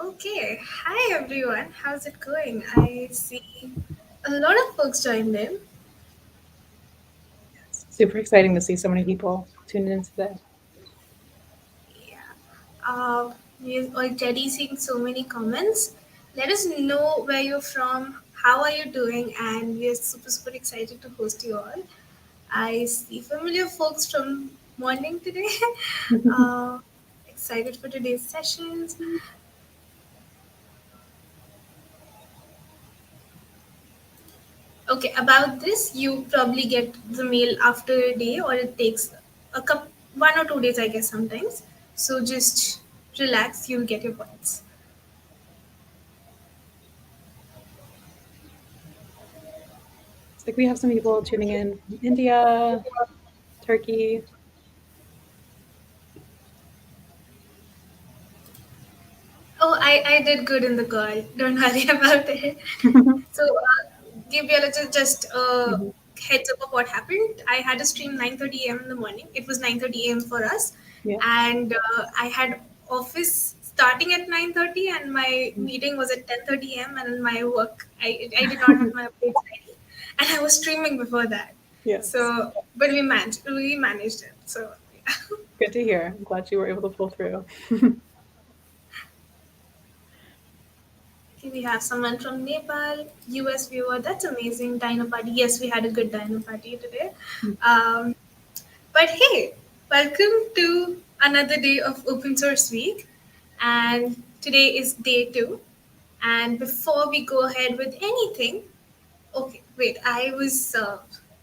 Okay, hi everyone. How's it going? I see a lot of folks joined in. Super exciting to see so many people tuned in today. Yeah. We're already seeing so many comments. Let us know where you're from, how are you doing, and we're super excited to host you all. I see familiar folks from morning today. uh, Excited for today's sessions. Okay, about this, you probably get the mail after a day, or it takes 1 or 2 days, I guess, sometimes. So just relax, you'll get your points. It's like we have some people tuning in from India, Turkey. Oh, I did good in the call. Don't worry about it. So, give you a little just Mhm. heads up of what happened. I had a stream 9:30 a.m. in the morning. It was 9:30 a.m. for us, Yeah. and I had office starting at 9:30, and my meeting was at 10:30 a.m. And my work, I did not have my updates ready, and I was streaming before that. Yes. So, but we managed it. So, yeah. Good to hear. I'm glad you were able to pull through. Okay, we have someone from Nepal, US viewer. That's amazing. Dino party. Yes, we had a good dino party today. Um, but hey, welcome to another day of Open Source Week. And today is day two. And before we go ahead with anything, okay, wait, I was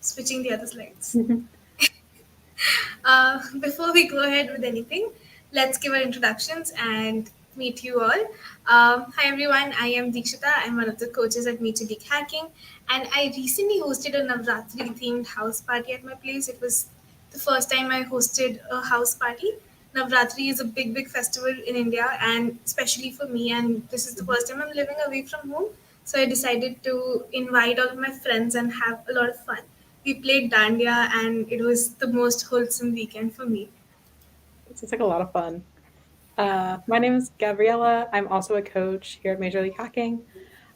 switching the other slides. Before we go ahead with anything, let's give our introductions and meet you all. Hi everyone, I am Dikshita. I'm one of the coaches at Meet Your Geek Hacking, and I recently hosted a Navratri themed house party at my place. It was the first time I hosted a house party. Navratri is a big festival in India, and especially for me. And this is the first time I'm living away from home, so I decided to invite all of my friends and have a lot of fun. We played dandiya, and it was the most wholesome weekend for me. This is like a lot of fun. My name is Gabriella. I'm also a coach here at Major League Hacking.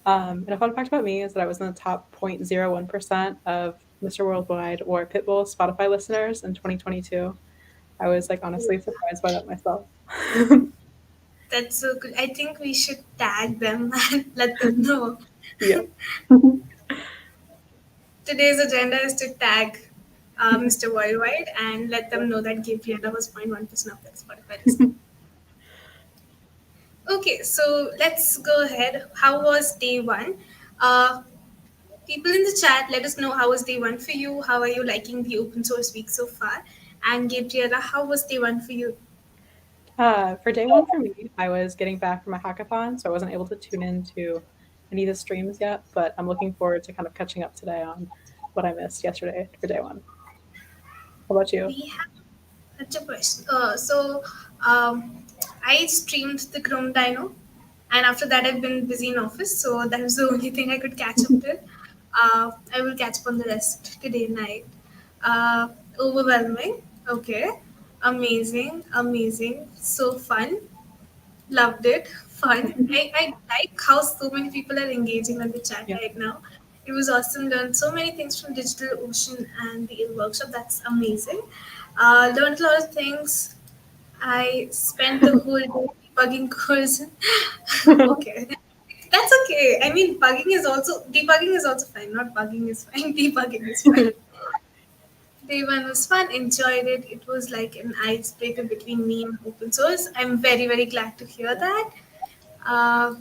And a fun fact about me is that I was in the top 0.01% of Mr. Worldwide or Pitbull Spotify listeners in 2022. I was like honestly surprised by that myself. That's so good. I think we should tag them and let them know. Yeah. Today's agenda is to tag Mr. Worldwide and let them know that Gabriella was 0.1% of their Spotify listener. Okay, so let's go ahead. How was day one? Uh, People in the chat, let us know how was day one for you. How are you liking the open source week so far? And Gabriella, how was day one for you? For day one for me, I was getting back from a hackathon, so I wasn't able to tune into any of the streams yet, but I'm looking forward to kind of catching up today on what I missed yesterday for day one. How about you? We have such a question. So I streamed the Chrome Dino, and after that, I've been busy in office, so that was the only thing I could catch up with. I will catch up on the rest today night. Uh, Overwhelming. Okay. Amazing. So fun. Loved it. Fun. I like how so many people are engaging on the chat Yeah. right now. It was awesome. Learned so many things from Digital Ocean and the workshop. That's amazing. Learned a lot of things. I spent the whole day debugging course. Okay. That's okay. I mean, debugging is also fine. Not bugging is fine. Debugging is fine. Day one was fun. Enjoyed it. It was like an icebreaker between me and open source. I'm very glad to hear that. Uh,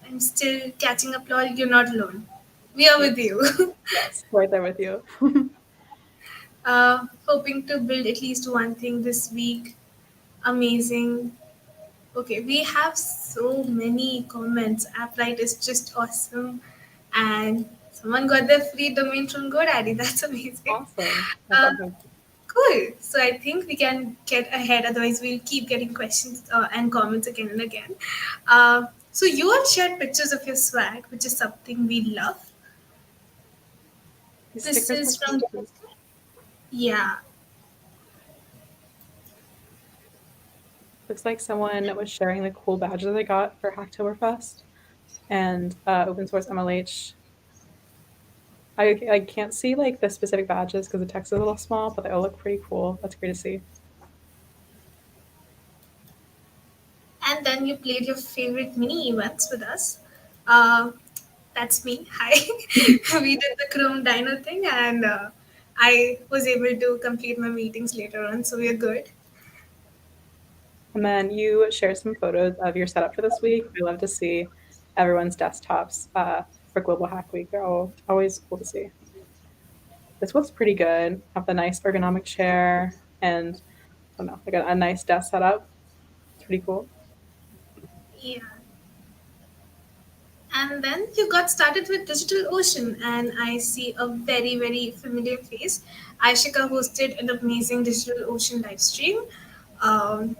I'm still catching up, lol. You're not alone. We are with Yes. you. Yes. Right there with you. Hoping to build at least one thing this week. Amazing. Okay, we have so many comments. Applight is just awesome. And someone got their free domain from GoDaddy. That's amazing. Awesome. That's Uh, awesome. cool. So I think we can get ahead. Otherwise, we'll keep getting questions and comments again and again. So you all shared pictures of your swag, which is something we love. These This stickers is are so from, cute. yeah. Looks like someone was sharing the cool badges they got for Hacktoberfest and open source MLH. I can't see like the specific badges because the text is a little small, but they all look pretty cool. That's great to see. And then you played your favorite mini events with us. Uh, that's me. Hi. We did the Chrome Dino thing, and I was able to complete my meetings later on, so we're good. And then you share some photos of your setup for this week. I love to see everyone's desktops for Global Hack Week. They're always cool to see. This looks pretty good. Have the nice ergonomic chair and I don't know, like a nice desk setup. It's pretty cool. Yeah. And then you got started with DigitalOcean, and I see a very, very familiar face. Aishika hosted an amazing DigitalOcean live stream. Um,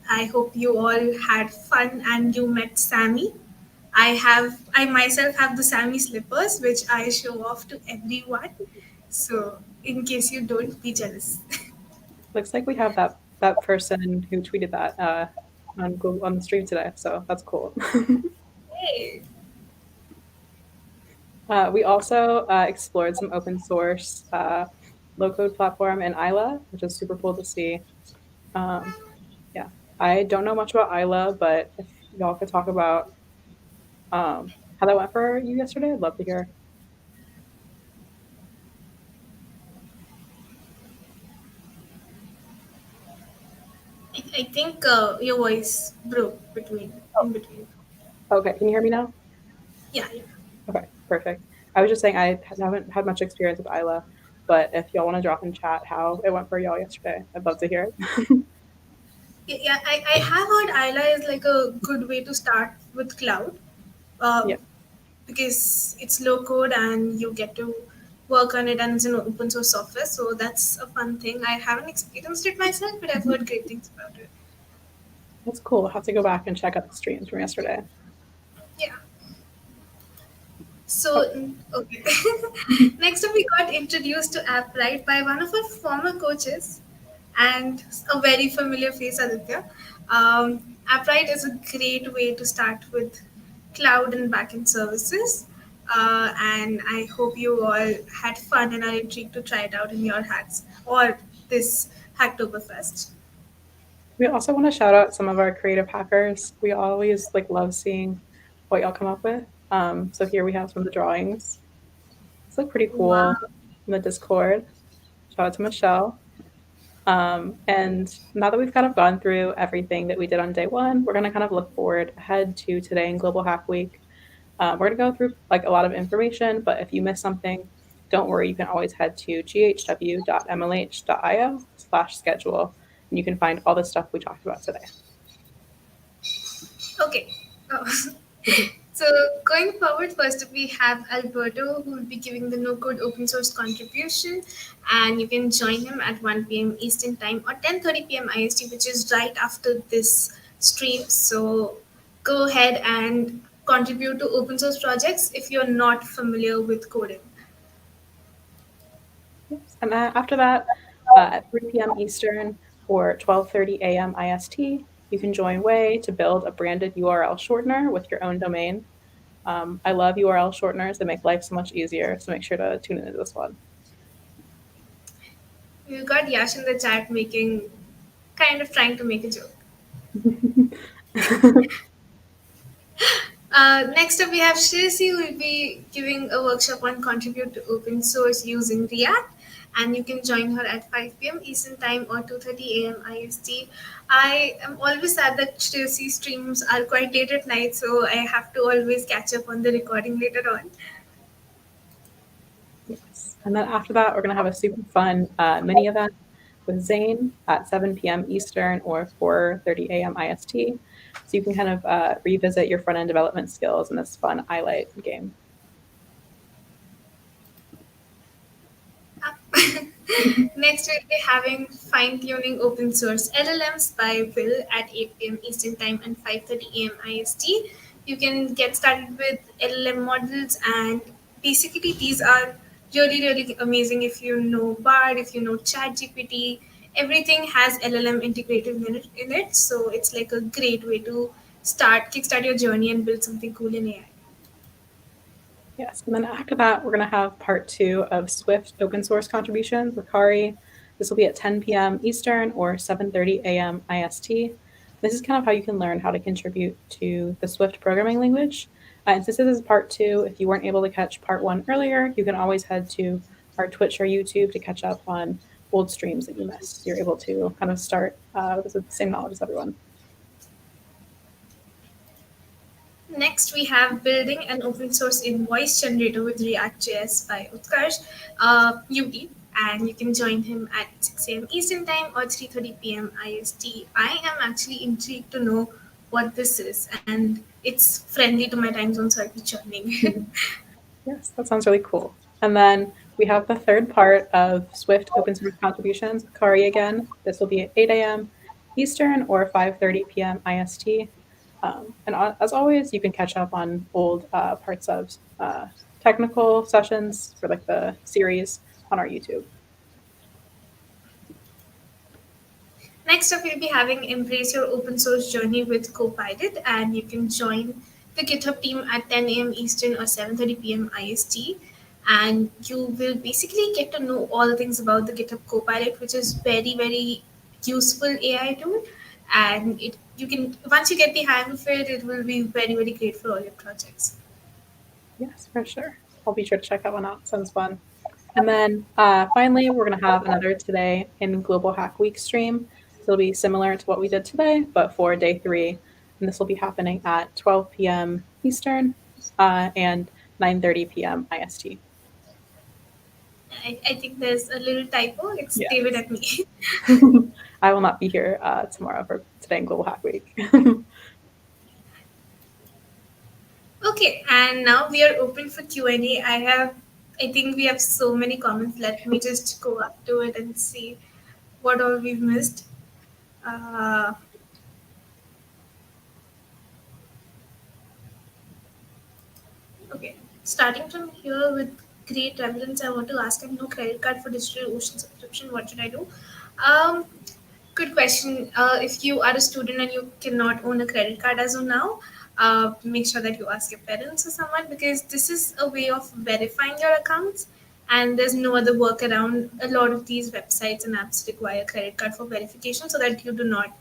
I hope you all had fun and you met Sammy. I myself have the Sammy slippers, which I show off to everyone. So, in case you don't, be jealous. Looks like we have that person who tweeted that on the stream today. So that's cool. Hey. We also explored some open source low code platform in Isla, which is super cool to see. Um, yeah, I don't know much about Isla, but if y'all could talk about how that went for you yesterday, I'd love to hear. I think your voice broke between Oh, in between. okay, can you hear me now? Yeah, yeah. Okay, perfect. I was just saying I haven't had much experience with Isla, but if y'all want to drop in chat how it went for y'all yesterday, I'd love to hear it. Yeah, I have heard Isla is like a good way to start with cloud, uh, Yeah, because it's low code and you get to work on it and it's an open source software. So that's a fun thing. I haven't experienced it myself, but I've heard great things about it. that's cool. I'll have to go back and check out the streams from yesterday. Yeah. So, Oh, okay. Next up, we got introduced to AppWrite by one of our former coaches and a very familiar face, Aditya. AppWrite is a great way to start with cloud and backend services. And I hope you all had fun and are intrigued to try it out in your hacks or this Hacktoberfest. we also want to shout out some of our creative hackers. We always like love seeing what y'all come up with. So here we have some of the drawings. It's like pretty Wow. cool in the Discord. Shout out to Michelle. And now that we've kind of gone through everything that we did on day one, we're going to kind of look forward ahead to today in Global Hack Week. We're going to go through like a lot of information, but if you miss something, don't worry. You can always head to ghw.mlh.io/schedule, and you can find all the stuff we talked about today. Okay. Oh. So going forward, first up we have Alberto who will be giving the no code open source contribution, and you can join him at 1 p.m. Eastern time or 10:30 p.m. IST, which is right after this stream. So go ahead and contribute to open source projects if you're not familiar with coding. Yes. And after that, at 3 p.m. Eastern or 12:30 a.m. IST, you can join Way to build a branded URL shortener with your own domain. I love URL shorteners; they make life so much easier. So make sure to tune into this one. You got Yash in the chat making kind of trying to make a joke. Next up, we have Shirsi who will be giving a workshop on contribute to open source using React. And you can join her at 5 p.m. Eastern Time or 2:30 a.m. IST. I am always sad that Shirsi streams are quite late at night, so I have to always catch up on the recording later on. Yes. And then after that, we're going to have a super fun mini event with Zane at 7 p.m. Eastern or 4:30 a.m. IST. So you can kind of revisit your front end development skills in this fun highlight game. Next, we'll be having fine tuning open source LLMs by Will at 8 p.m. Eastern Time and 5:30 a.m. IST. You can get started with LLM models, and basically, these are really, really amazing if you know Bard, if you know ChatGPT, everything has LLM integrated in it. So it's like a great way to kickstart your journey and build something cool in AI. Yes, and then after that, we're going to have part 2 of Swift open source contributions with Kari. This will be at 10 p.m. Eastern or 7:30 a.m. IST. This is kind of how you can learn how to contribute to the Swift programming language. And since this is part 2, if you weren't able to catch part 1 earlier, you can always head to our Twitch or YouTube to catch up on old streams that you missed. You're able to kind of start with the same knowledge as everyone. Next, we have building an open source invoice generator with React.js by Utkarsh UD, and you can join him at 6 a.m. Eastern Time or 3:30 p.m. IST. I am actually intrigued to know what this is, and it's friendly to my time zone, so I'll be joining. Yes, that sounds really cool. And then we have the third part of Swift open source contributions with Kari again. This will be at 8 a.m. Eastern or 5:30 p.m. IST. And as always, you can catch up on old parts of technical sessions for like the series on our YouTube. Next up, we'll be having Embrace Your Open Source Journey with Copilot, and you can join the GitHub team at 10 a.m. Eastern or 7:30 p.m. IST. And you will basically get to know all things about the GitHub Copilot, which is very, very useful AI tool. And you can once you get the hang of it, it will be very, very great for all your projects. Yes, for sure. I'll be sure to check that one out. Sounds fun. And then finally, we're going to have another Today in Global Hack Week stream. So it'll be similar to what we did today, but for day 3. And this will be happening at 12 p.m. Eastern and 9:30 p.m. IST. I think there's a little typo. It's Yes. David and me. I will not be here tomorrow for Today in Global Hack Week. Okay, and now we are open for Q&A. I think we have so many comments. Let me just go up to it and see what all we've missed. Uh, okay, starting from here with great relevance, I want to ask, I have no credit card for DigitalOcean subscription. What should I do? Um, Good question. If you are a student and you cannot own a credit card as of now, make sure that you ask your parents or someone, because this is a way of verifying your accounts, and there's no other workaround. A lot of these websites and apps require credit card for verification so that you do not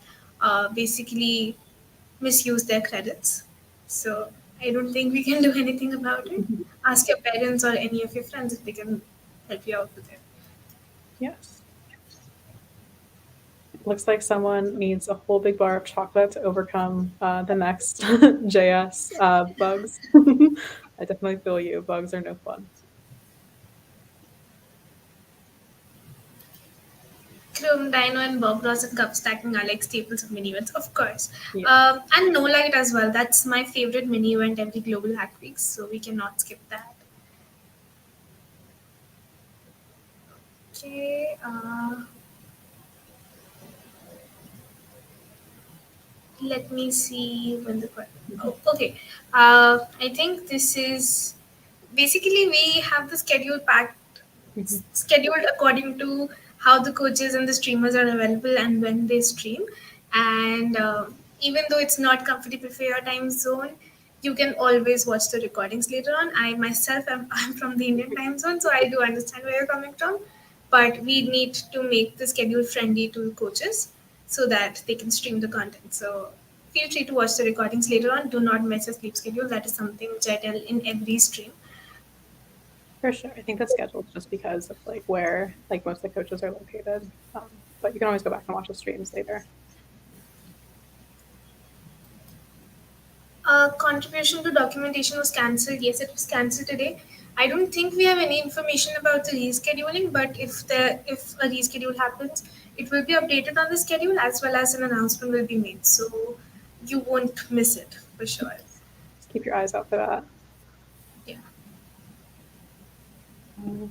basically misuse their credits. So I don't think we can do anything about it. Ask your parents or any of your friends if they can help you out with it. Yes. Looks like someone needs a whole big bar of chocolate to overcome the next JS bugs. I definitely feel you. Bugs are no fun. Chrome, Dino, and Bob Ross and cup stacking are like staples of mini events, of course. Yeah. And No Light as well. That's my favorite mini event every Global Hack Week, so we cannot skip that. Okay. Let me see when the oh, okay. I think this is basically we have the schedule packed Mhm. scheduled according to how the coaches and the streamers are available and when they stream. And even though it's not comfortable for your time zone, you can always watch the recordings later on. I myself am I'm from the Indian time zone, so I do understand where you're coming from. But we need to make the schedule friendly to coaches so that they can stream the content. So feel free to watch the recordings later on. Do not mess your sleep schedule. That is something which I tell in every stream. For sure. I think that's scheduled just because of like where like most of the coaches are located. But you can always go back and watch the streams later. Contribution to documentation was cancelled. Yes, it was cancelled today. I don't think we have any information about the rescheduling, but if a reschedule happens, it will be updated on the schedule as well as an announcement will be made. So you won't miss it for sure. Just keep your eyes out for that. Yeah.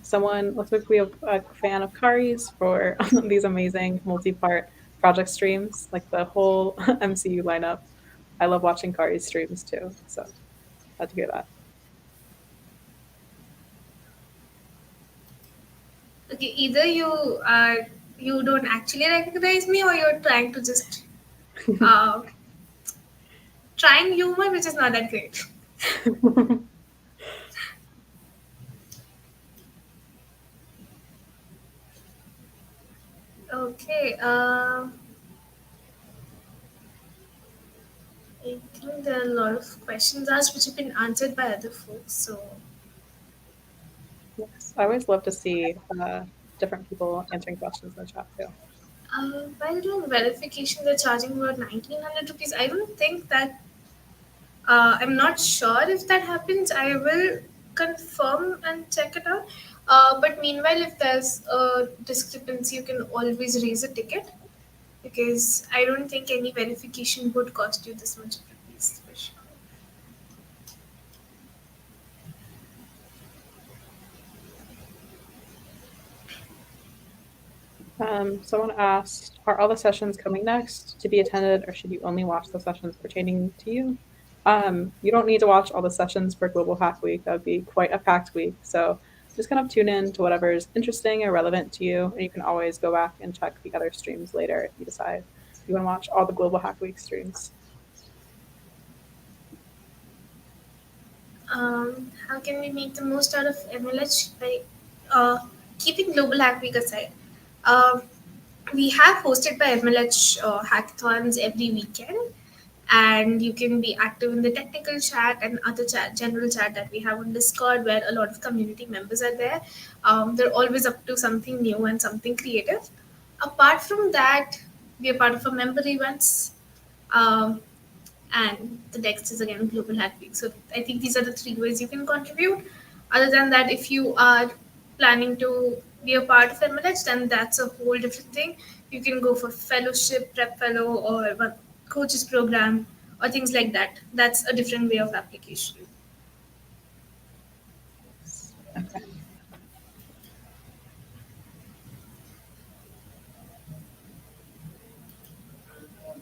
Someone looks like we have a fan of Kari's for these amazing multi-part project streams, like the whole MCU lineup. I love watching Kari's streams too, so glad to hear that. Okay, either you are You don't actually recognize me, or you're trying to just uh, trying humor, which is not that great. Okay. I think there are a lot of questions asked which have been answered by other folks. So, Yes, I always love to see different people answering questions in the chat too. while doing verification, they're charging about 1900 rupees. I don't think that. I'm not sure if that happens. I will confirm and check it out. But meanwhile, if there's a discrepancy, you can always raise a ticket because I don't think any verification would cost you this much of rupees for sure. Someone asked, are all the sessions coming next to be attended, or should you only watch the sessions pertaining to you? You don't need to watch all the sessions for Global Hack Week. That would be quite a packed week. So just kind of tune in to whatever is interesting or relevant to you, and you can always go back and check the other streams later if you decide you want to watch all the Global Hack Week streams. How can we make the most out of MLH by uh, keeping Global Hack Week aside? Um we have hosted by MLH hackathons every weekend, and you can be active in the technical chat and other chat, general chat that we have on Discord, where a lot of community members are there. They're always up to something new and something creative. Apart from that, we are part of a member events. Um, and the next is again Global Hack Week. So I think these are the three ways you can contribute. Other than that, if you are planning to be a part of MLH, then that's a whole different thing. You can go for fellowship, prep fellow, or one coaches program, or things like that. That's a different way of application. Okay.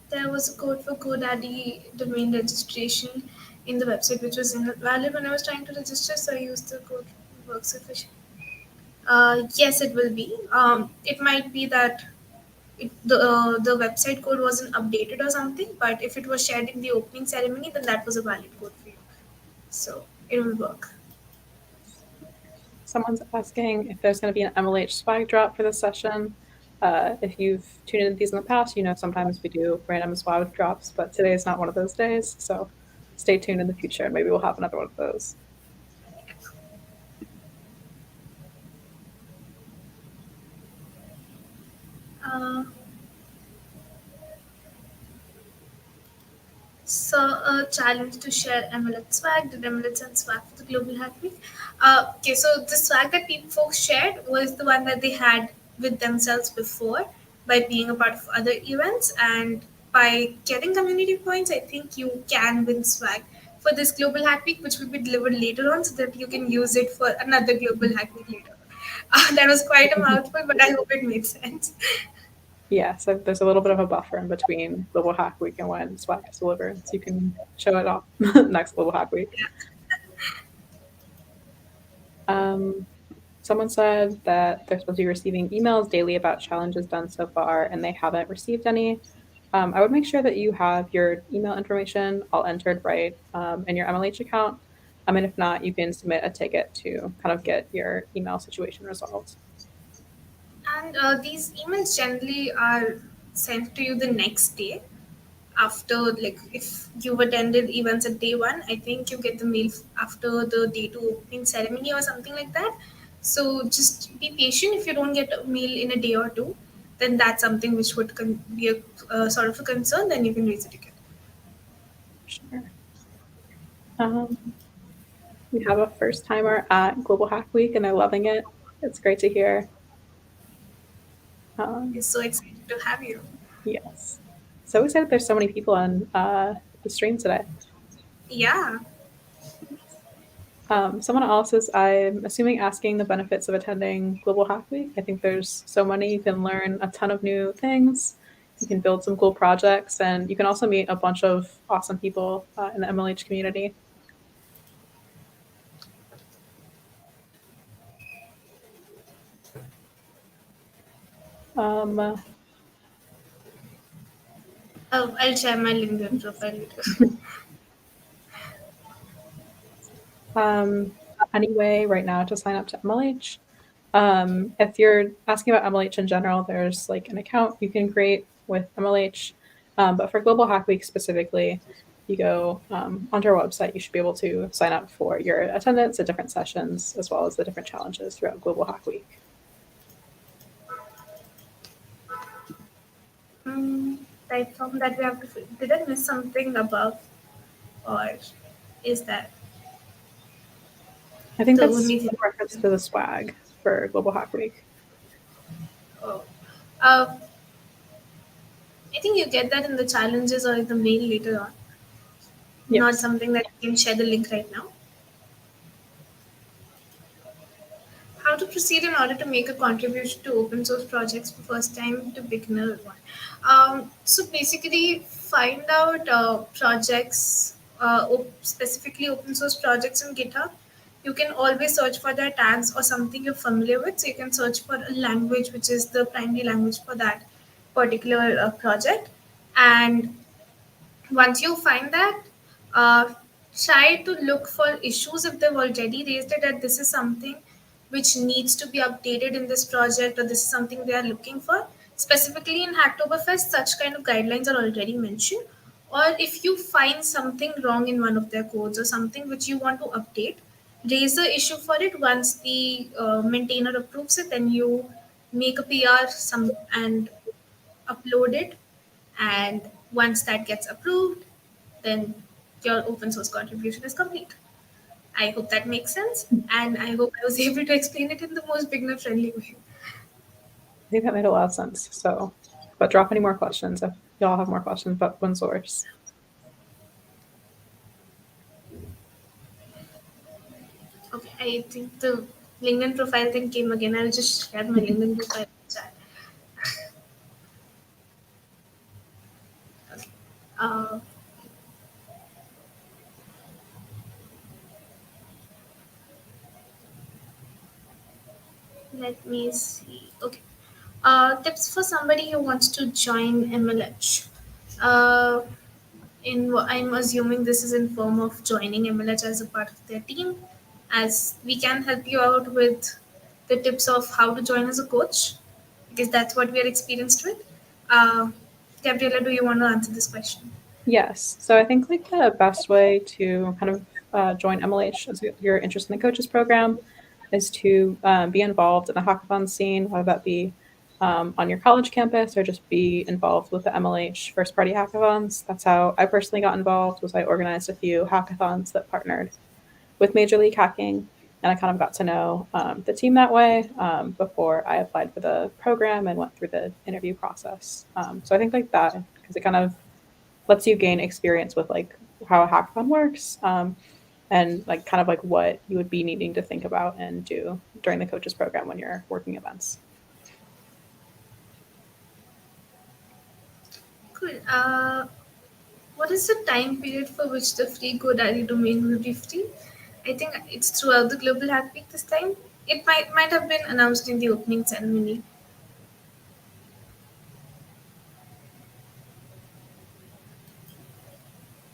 There was a code for GoDaddy domain registration in the website, which was invalid when I was trying to register, so I used the code works efficient. Yes, it will be. It might be that the website code wasn't updated or something, but if it was shared in the opening ceremony, then that was a valid code for you. So it will work. Someone's asking if there's going to be an MLH swag drop for this session. If you've tuned into these in the past, you know sometimes we do random swag drops, but today is not one of those days. So stay tuned in the future, and maybe we'll have another one of those. Uh, so a challenge to share MLH swag. Did MLH and swag for the Global Hack Week? Okay, so the swag that people folks shared was the one that they had with themselves before by being a part of other events, and by getting community points, I think you can win swag for this Global Hack Week, which will be delivered later on, so that you can use it for another Global Hack Week later. That was quite a mouthful, but I hope it made sense. Yeah, so there's a little bit of a buffer in between Global Hack Week and when swag is delivered, so you can show it off next Global Hack Week. Someone said that they're supposed to be receiving emails daily about challenges done so far, and they haven't received any. I would make sure that you have your email information all entered right in your MLH account. And if not, you can submit a ticket to kind of get your email situation resolved. And these emails generally are sent to you the next day after, like, if you've attended events at day one, I think you get the mail after the day two opening ceremony or something like that. So just be patient. If you don't get a mail in a day or two, then that's something which would be a sort of a concern. Then you can raise a ticket. Sure. We have a first timer at Global Hack Week, and they're loving it. It's great to hear. We're so excited to have you. Yes. So excited there's so many people on the stream today. Yeah. Someone else is, I'm assuming, asking the benefits of attending Global Hack Week. I think there's so many. You can learn a ton of new things. You can build some cool projects, and you can also meet a bunch of awesome people in the MLH community. Um, Oh, I'll share my LinkedIn profile later. um, anyway, right now to sign up to MLH. If you're asking about MLH in general, there's like an account you can create with MLH. But for Global Hack Week specifically, you go onto our website, you should be able to sign up for your attendance at different sessions as well as the different challenges throughout Global Hack Week. Mm, Platform that we have to. Did I miss something above, or is that I think the that's only thing? in reference to the swag for Global Hack Week. Oh. Uh, I think you get that in the challenges or in the mail later on. Not Yes. something that you can share the link right now. How to proceed in order to make a contribution to open source projects for first time to beginner one. So basically, find out projects, specifically open source projects on GitHub. You can always search for their tags or something you're familiar with. So you can search for a language which is the primary language for that particular project, and once you find that, uh, try to look for issues if they've already raised it, that this is something which needs to be updated in this project, or this is something they are looking for. Specifically in Hacktoberfest, such kind of guidelines are already mentioned. Or if you find something wrong in one of their codes or something which you want to update, raise the issue for it. Once the maintainer approves it, then you make a PR and upload it, and once that gets approved, then your open source contribution is complete. I hope that makes sense, and I hope I was able to explain it in the most beginner friendly way. I think that made a lot of sense. So, but drop any more questions if y'all have more questions about open source. Okay, I think the LinkedIn profile thing came again. I'll just share my LinkedIn profile in the chat. Okay. Uh, Let me see. Okay. Tips for somebody who wants to join MLH. Uh, I'm assuming this is in form of joining MLH as a part of their team, as we can help you out with the tips of how to join as a coach, because that's what we are experienced with. Uh, Gabriella, do you want to answer this question? Yes. So I think like the best way to kind of join MLH as you're interested in the coaches program is to be involved in the hackathon scene, whether that be on your college campus or just be involved with the MLH first party hackathons. That's how I personally got involved. Was I organized a few hackathons that partnered with Major League Hacking, and I kind of got to know the team that way before I applied for the program and went through the interview process. So I think like that because it kind of lets you gain experience with like how a hackathon works and like kind of like what you would be needing to think about and do during the coaches program when you're working events. Cool. What is the time period for which the free GoDaddy domain will be free? I think it's throughout the Global Hack Week this time. It might have been announced in the opening ceremony.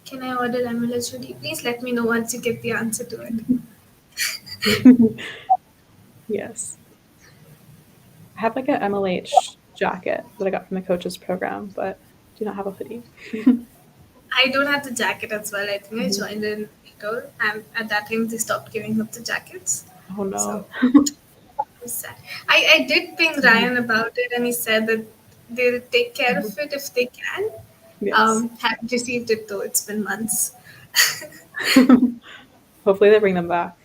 Can I order MLH hoodie? Please let me know once you get the answer to it. Yes. I have like a MLH jacket that I got from the coaches program, but do not have a hoodie. I don't have the jacket as well. I think I Mhm. joined in later, and at that time they stopped giving up the jackets. Oh So no. it was sad. I did ping Ryan about it, and he said that they'll take care of it if they can. Yes. Haven't received it though. It's been months. Hopefully they bring them back.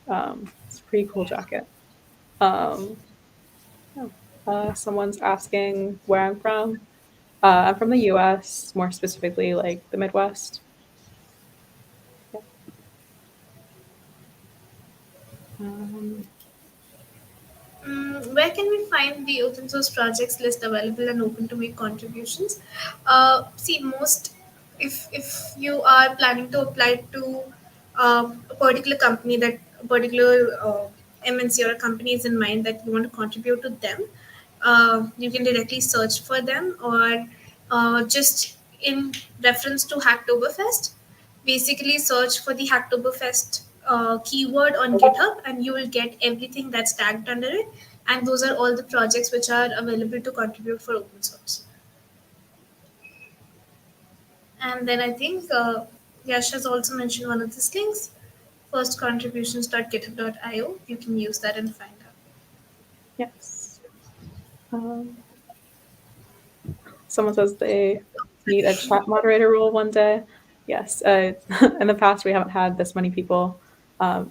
It's a pretty cool jacket. Um, yeah. Someone's asking where I'm from. I'm from the US, more specifically like the Midwest. Yeah. Um, Where can we find the open source projects list available and open to make contributions? See, most if you are planning to apply to a particular company, that a particular MNC or a company is in mind that you want to contribute to them, you can directly search for them, or just in reference to Hacktoberfest, basically search for the Hacktoberfest keyword on GitHub, and you will get everything that's tagged under it. And those are all the projects which are available to contribute for open source. And then I think Yash has also mentioned one of these links, firstcontributions.github.io. You can use that and find out. Yes. Um, Someone says they need a chat moderator role one day. Yes. In the past, we haven't had this many people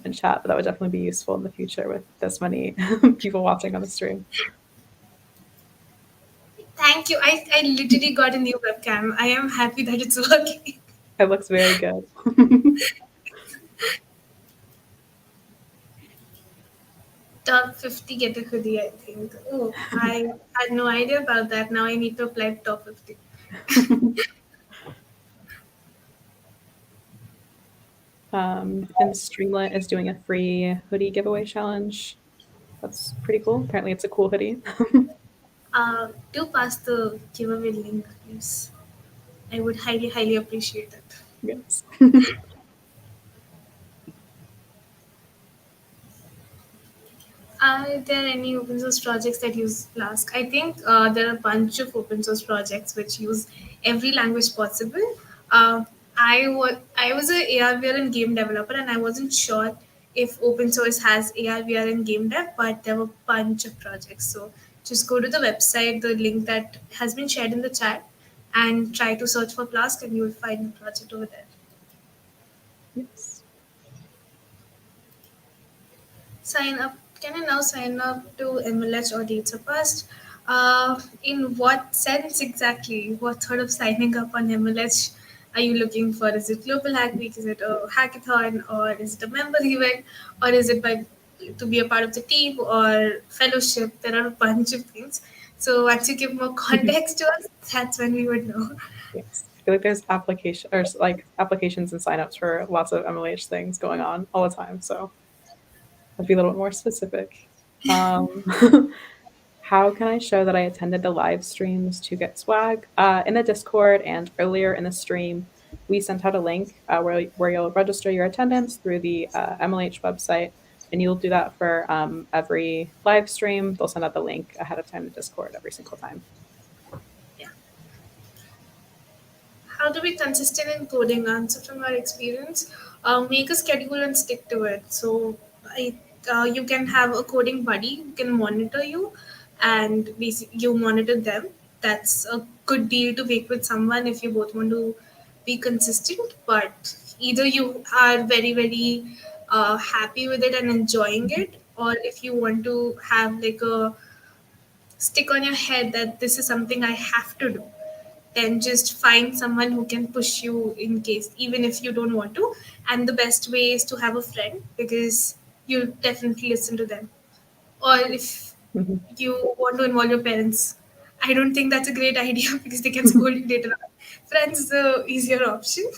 in chat, but that would definitely be useful in the future with this many people watching on the stream. Thank you. I literally got a new webcam. I am happy that it's working. It looks very good. Top 50 get a hoodie, I think. Oh, I had no idea about that. Now I need to apply to top 50. And Streamlit is doing a free hoodie giveaway challenge. That's pretty cool. Apparently, it's a cool hoodie. Do pass the giveaway link, please. I would highly, highly appreciate it. Yes. Are there any open source projects that use Flask? I think there are a bunch of open source projects which use every language possible. I was a AR/VR and game developer, and I wasn't sure if open source has AR/VR and game dev, but there were a bunch of projects. So just go to the website, the link that has been shared in the chat, and try to search for Flask, and you will find the project over there. Yes. Sign up. Can I now sign up to MLH or Dates of Past? In what sense exactly? What sort of signing up on MLH are you looking for? Is it Global Hack Week? Is it a hackathon? Or is it a member event? Or is it by to be a part of the team or fellowship? There are a bunch of things. So once you give more context to us, that's when we would know. Yes. I feel like there's applications and signups for lots of MLH things going on all the time. So let's be a little bit more specific. How can I show that I attended the live streams to get swag? In the Discord and earlier in the stream, we sent out a link where you'll register your attendance through the MLH website, and you'll do that for every live stream. They'll send out the link ahead of time to Discord every single time. Yeah. How to be consistent in coding? Answer from our experience. Make a schedule and stick to it. So you can have a coding buddy who can monitor you, and you monitor them. That's a good deal to make with someone if you both want to be consistent. But either you are very, very happy with it and enjoying it, or if you want to have like a stick on your head that this is something I have to do, then just find someone who can push you in case, even if you don't want to. And the best way is to have a friend, because you definitely listen to them. Or if Mhm. you want to involve your parents, I don't think that's a great idea because they can scold you later on. Friends is the easier option.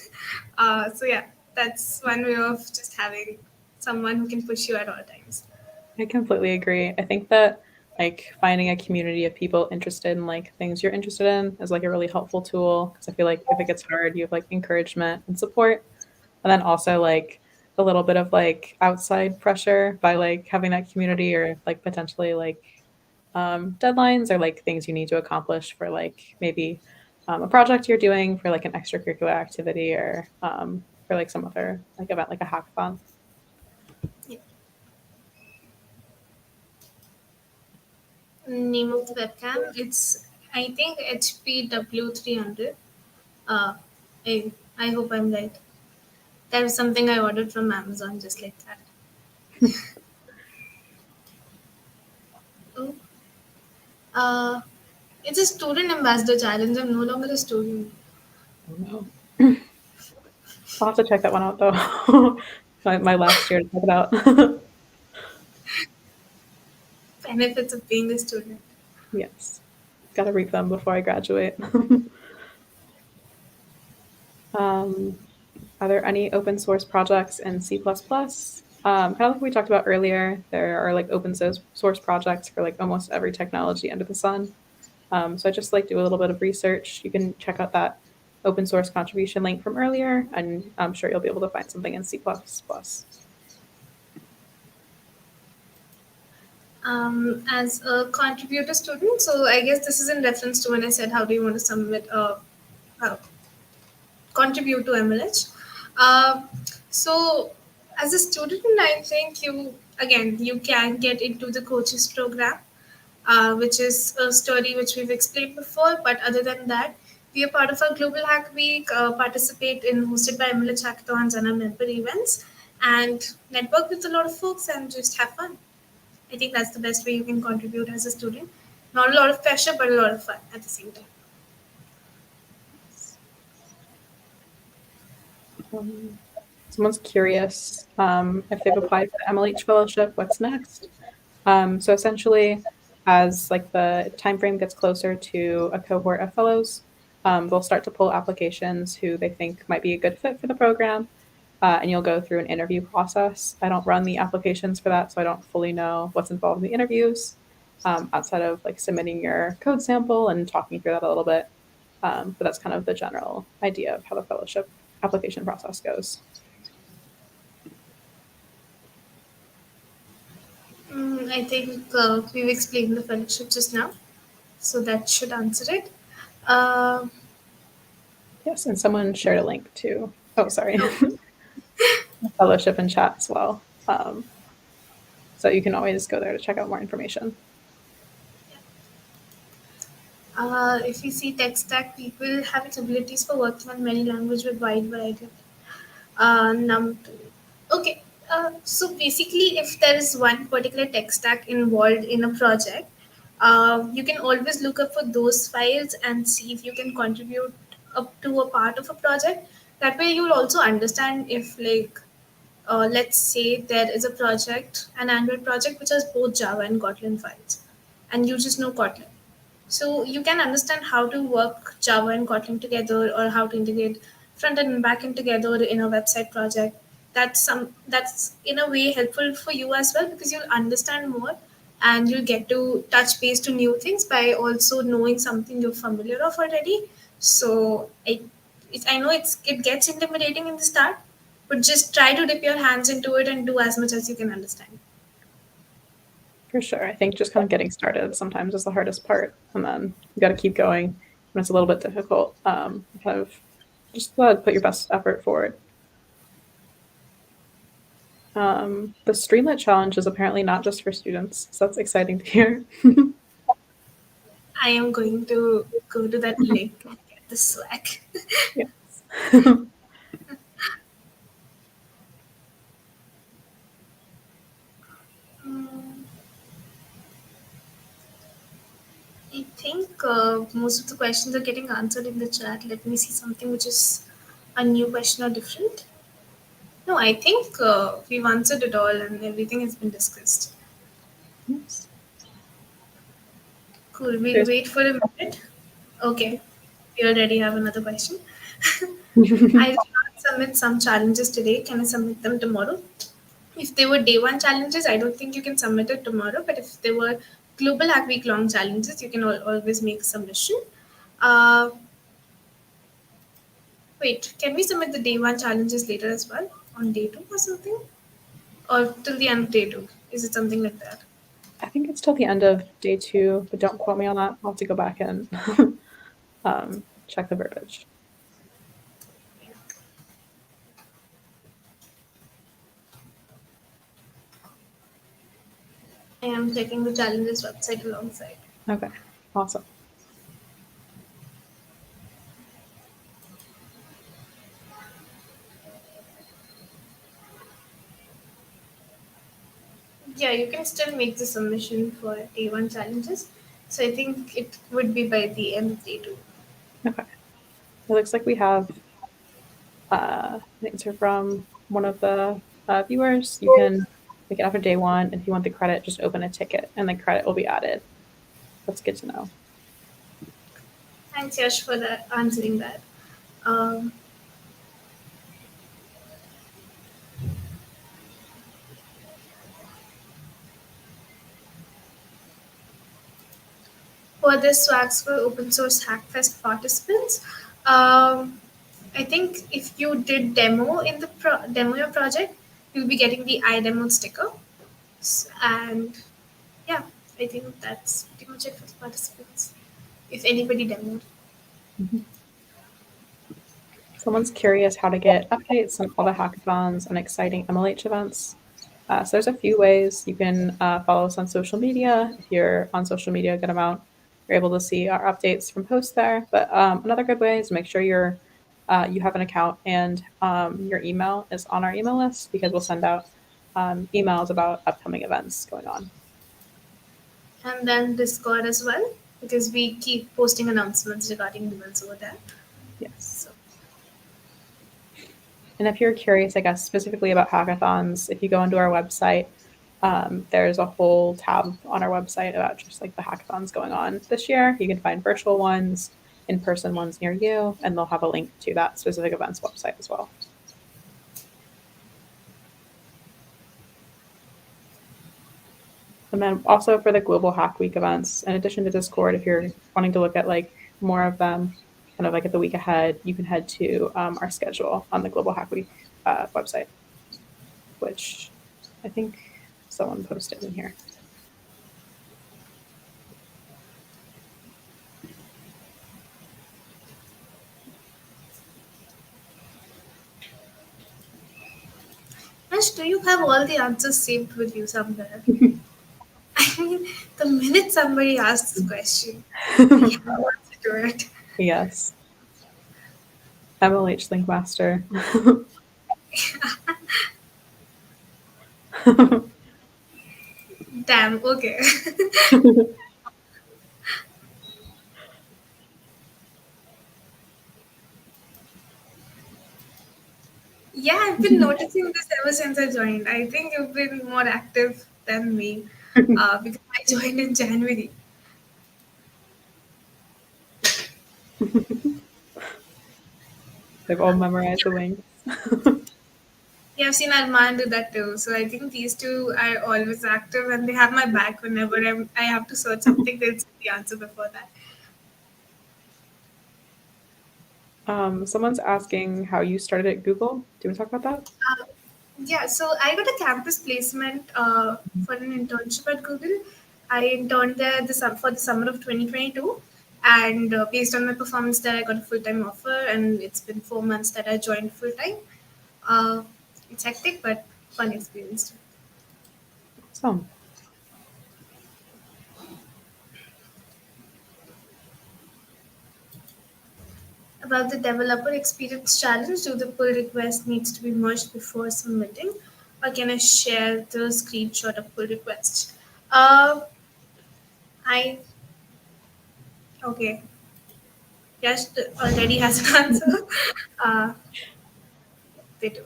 So yeah, that's one way of just having someone who can push you at all times. I completely agree. I think that like finding a community of people interested in like things you're interested in is like a really helpful tool, because I feel like if it gets hard, you have like encouragement and support, and then also like a little bit of like outside pressure by like having that community, or like potentially like deadlines or like things you need to accomplish for like maybe a project you're doing for like an extracurricular activity, or for like some other like event like a hackathon. Yeah. Name of the webcam, it's I think HPW300. Uh, I hope I'm right. That was something I ordered from Amazon, just like that. Oh, uh, it's a student ambassador challenge. I'm no longer a student. Oh no. I'll have to check that one out though. My last year to check it out. Benefits of being a student. Yes. Gotta reap them before I graduate. Are there any open source projects in C++? Kind of like we talked about earlier, there are like open source projects for like almost every technology under the sun. So I just like do a little bit of research. You can check out that open source contribution link from earlier, and I'm sure you'll be able to find something in C++. As a contributor student, so I guess this is in reference to when I said, how do you want to submit uh, contribute to MLH. Uh, so, as a student, I think you can get into the coaches program, which is a story which we've explained before. But other than that, we are part of our Global Hack Week, participate in hosted by MLH hackathons and our member events, and network with a lot of folks and just have fun. I think that's the best way you can contribute as a student. Not a lot of pressure, but a lot of fun at the same time. Someone's curious if they've applied for the MLH fellowship, what's next? So essentially, as like the time frame gets closer to a cohort of fellows, they'll start to pull applications who they think might be a good fit for the program, and you'll go through an interview process. I don't run the applications for that, so I don't fully know what's involved in the interviews, outside of like submitting your code sample and talking through that a little bit. But that's kind of the general idea of how the fellowship application process goes. I think we've explained the fellowship just now, so that should answer it. Uh, Yes, and someone shared a link to, oh, sorry, oh, fellowship in chat as well. So you can always go there to check out more information. if you see tech stack, people have its abilities for working on many languages with wide variety. Num Okay, so basically, if there is one particular tech stack involved in a project, you can always look up for those files and see if you can contribute up to a part of a project. That way, you will also understand if, like, let's say there is a project, an Android project, which has both Java and Kotlin files, and you just know Kotlin. So you can understand how to work Java and Kotlin together, or how to integrate front end and back end together in a website project. That's in a way helpful for you as well, because you'll understand more and you'll get to touch base to new things by also knowing something you're familiar of already. So I know it gets intimidating in the start, but just try to dip your hands into it and do as much as you can understand. For sure. I think just kind of getting started sometimes is the hardest part. And then you got to keep going when it's a little bit difficult. Kind of just put your best effort forward. The Streamlit challenge is apparently not just for students, so that's exciting to hear. I am going to go to that link and get the swag. Yes. Mm, I think most of the questions are getting answered in the chat. Let me see something which is a new question or different. No, I think we've answered it all and everything has been discussed. Yes. Cool. We'll There's wait for a minute. Okay. We already have another question. I did not submit some challenges today. Can I submit them tomorrow? If they were day one challenges, I don't think you can submit it tomorrow. But if they were global hack week long challenges, you can always make submission. Uh, Wait, can we submit the day one challenges later as well on day two or something? Or till the end of day two? Is it something like that? I think it's till the end of day 2, but don't quote me on that. I'll have to go back and check the verbiage. I am checking the challenges website alongside. Okay, awesome. Yeah, you can still make the submission for day one challenges. So I think it would be by the end of day two. Okay. It looks like we have an answer from one of the viewers. You can make it after day 1. And if you want the credit, just open a ticket and the credit will be added. That's good to know. Thanks, Yash, for that answering that. Um, for the swags for open source hackfest participants. Um, I think if you did demo in the demo your project, you'll be getting the iDemo sticker. And yeah, I think that's pretty much it for the participants. If anybody demoed. Mhm. Someone's curious how to get updates on all the hackathons and exciting MLH events. So there's a few ways you can follow us on social media. If you're on social media a good amount, you're able to see our updates from posts there. But another good way is to make sure you have an account and your email is on our email list because we'll send out emails about upcoming events going on. And then Discord as well, because we keep posting announcements regarding events over there. Yes. So And if you're curious, I guess, specifically about hackathons, if you go onto our website, there's a whole tab on our website about just like the hackathons going on this year. You can find virtual ones, in person ones near you, and they'll have a link to that specific event's website as well. And then also for the Global Hack Week events, in addition to Discord, if you're wanting to look at like more of them, kind of like at the week ahead, you can head to our schedule on the Global Hack Week website, which I think someone posted in here. Ash, do you have all the answers saved with you somewhere? I mean, the minute somebody asks this question, I have an answer to it. Yes. MLH Linkmaster. Damn, okay. Yeah, I've been noticing this ever since I joined. I think you've been more active than me because I joined in January. They've all memorized the links. Yeah, I've seen Arman do that too. So I think these two are always active and they have my back whenever I have to search something, they'll see the answer before that. Someone's asking how you started at Google. Do you want to talk about that? Uh, yeah, so I got a campus placement for an internship at Google. I interned there for the summer of 2022. And based on my performance there, I got a full time offer. And it's been 4 months that I joined full time. Uh, it's hectic, but fun experience. Awesome. About the developer experience challenge, do the pull request needs to be merged before submitting, or can I share the screenshot of pull request? Uh, I okay. Yash already has an answer. Uh, they do.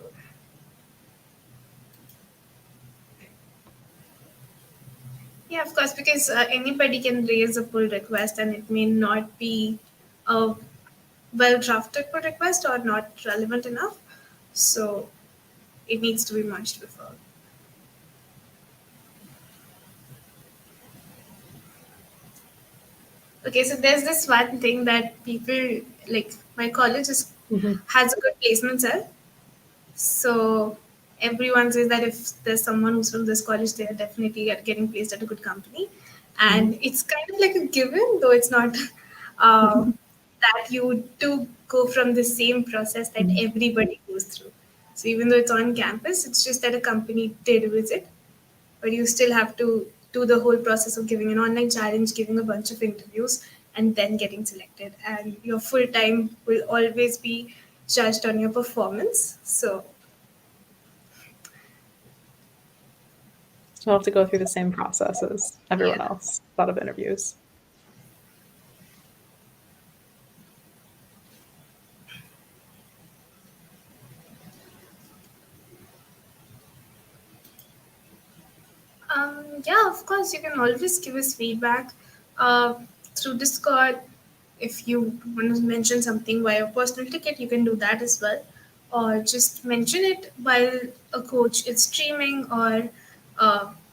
Yeah, of course, because anybody can raise a pull request, and it may not be a well drafted pull request or not relevant enough. So it needs to be merged before. Okay, so there's this one thing that people like. My college is Mhm. has a good placement cell, so everyone says that if there's someone who's from this college, they are definitely getting placed at a good company, Mhm. and it's kind of like a given, though it's not that you do go from the same process that Mhm. everybody goes through. So even though it's on campus, it's just that a company did visit, but you still have to do the whole process of giving an online challenge, giving a bunch of interviews, and then getting selected. And your full time will always be judged on your performance. So, Still have to go through the same process as everyone yeah. else. A lot of interviews. Yeah, of course, you can always give us feedback uh, through Discord. If you want to mention something via personal ticket, you can do that as well. Or just mention it while a coach is streaming or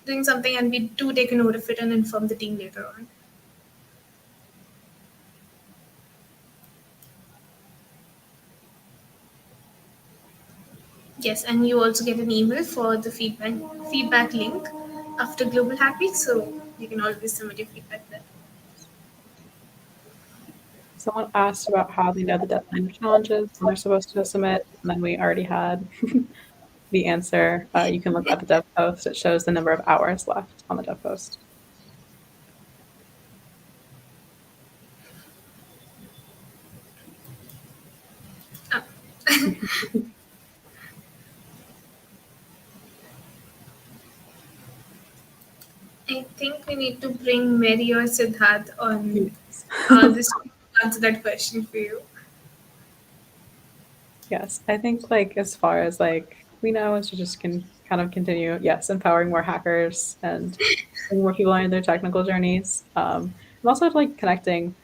doing something, and we do take a note of it and inform the team later on. Yes, and you also get an email for the feedback link after Global Hack Week, so you can always submit your feedback there. Someone asked about how they know the deadline of challenges when they're supposed to submit, and then we already had the answer. You can look at the dev post. It shows the number of hours left on the dev post. Ah, I think we need to bring Mary or Siddharth on Yes. this to answer that question for you. Yes, I think like as far as like we know is to just can kind of continue, yes, empowering more hackers and bringing more people on their technical journeys. And also like connecting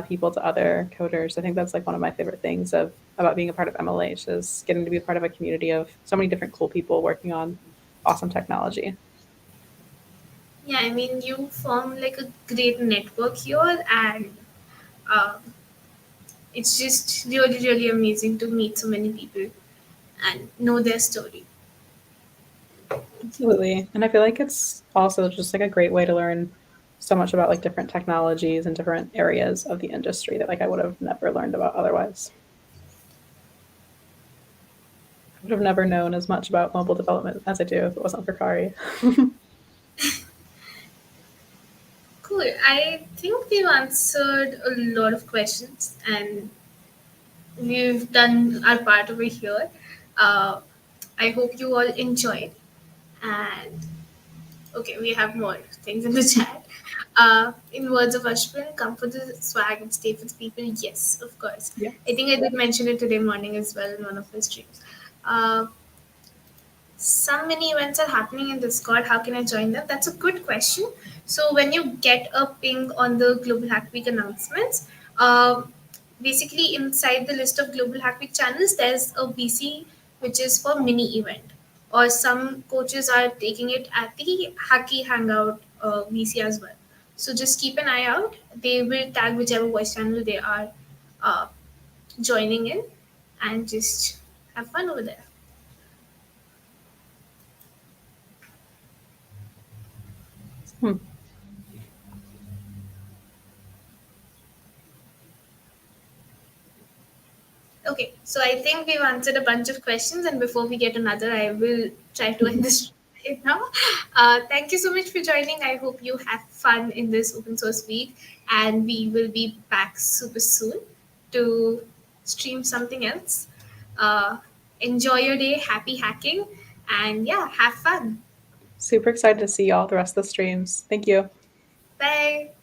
people to other coders. I think that's like one of my favorite things of about being a part of MLH is getting to be a part of a community of so many different cool people working on awesome technology. Yeah, I mean, you form like a great network here, and uh, it's just really, really amazing to meet so many people and know their story. Absolutely. And I feel like it's also just like a great way to learn so much about like different technologies and different areas of the industry that like I would have never learned about otherwise. I would have never known as much about mobile development as I do if it wasn't for Kari. Cool. I think we've answered a lot of questions and we've done our part over here. Uh, I hope you all enjoyed. And okay, we have more things in the chat. In words of Ashwin, come for the swag and stay for the people. Yes, of course. I Yes. think I did mention it today morning as well in one of the streams. Uh, some mini events are happening in Discord. How can I join them? That's a good question. So when you get a ping on the Global Hack Week announcements, basically inside the list of Global Hack Week channels, there's a VC which is for mini event. Or some coaches are taking it at the Hacky Hangout VC as well. So just keep an eye out. They will tag whichever voice channel they are uh, joining in, and just have fun over there. Hmm. Okay, so I think we've answered a bunch of questions, and before we get another, I will try to end this right now. Thank you so much for joining. I hope you have fun in this open source week, and we will be back super soon to stream something else. Uh, Enjoy your day, happy hacking, and yeah, have fun. Super excited to see all the rest of the streams. Thank you. Bye.